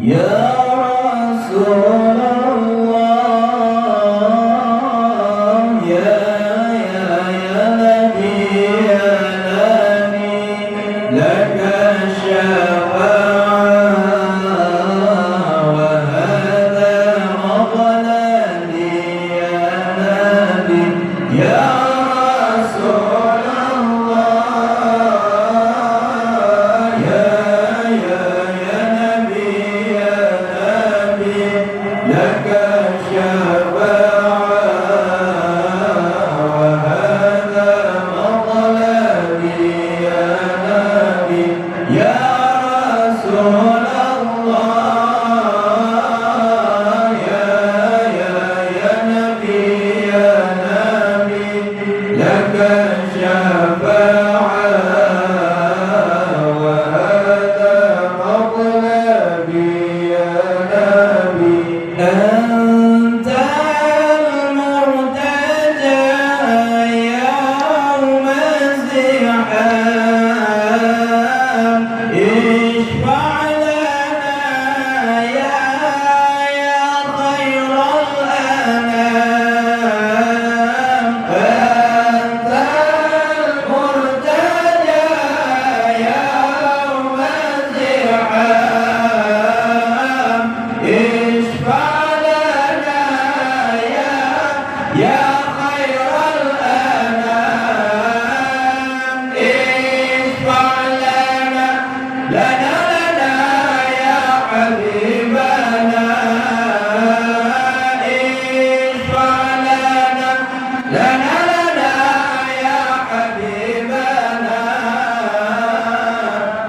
يا رسول الله يا نبي يا نبي لك الشفاعة وهذا مظلمي يا نبي يا رسول الله يا نبي يا نبي لك الشفاعة وهذا مطلبي يا نبي يا رسول الله يا نبي يا نبي لك الشفاعة وهذا مطلبي يا نبي أنت المرتجى يوم الزحام اشفع لنا يا خير الأنام أنت المرتجى يوم الزحام اشفع لنا يا خير الأنام اشفع لنا يا حبيبنا اشفع لنا يا حبيبنا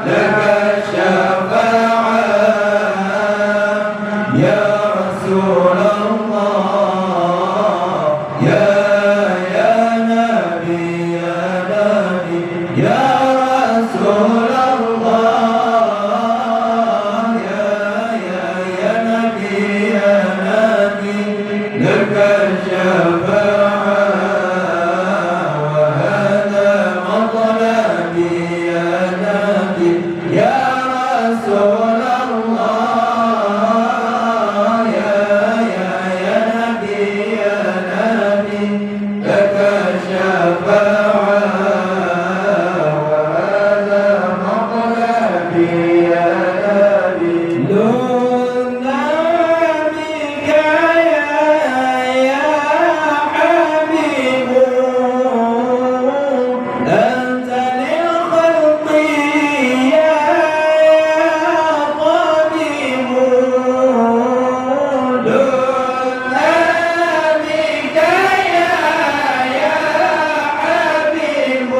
لك الشفاعة يا رسول الله يا نبي يا نبي يا رسول الله يا نبي يا نبي لك الشفاعة وهذا مطلبي يا نبي يا رسول الله يا نبي يا نبي لك الشفاعة وهذا مطلبي يا نبي لنا بك يا حبيب أنت للخلق يا طبيب لنا بك يا حبيب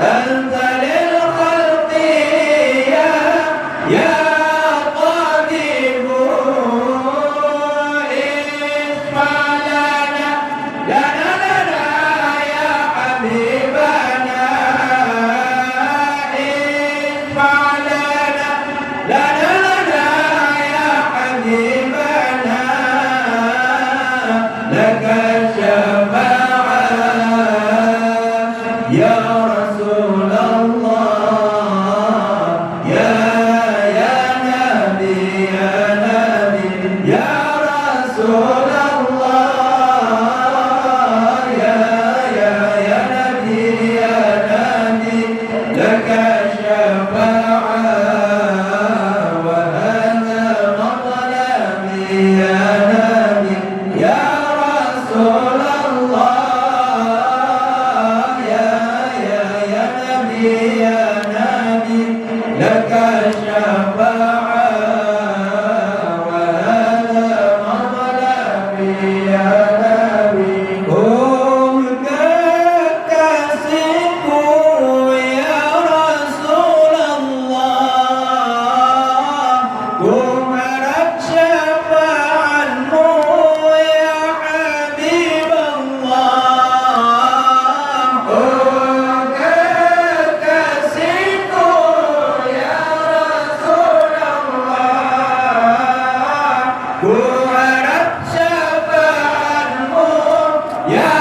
أنت للخلق يا طبيب اشفع لنا يا حبيبنا اشفع لنا يا حبيبنا لك الشفاعة يا رسول الله يا نبي يا نبي يا رسول الله يا نبي يا نبي لك الشفاعة وهذا مطلبي يا نبي يا رسول الله يا نبي يا نبي لك الشفاعة وهذا مطلبي يا نبي قم كالكاسب يا رسول الله قم اكشف عنه يا حبيب الله قم كالكاسب يا رسول الله قم اكشف عنه يا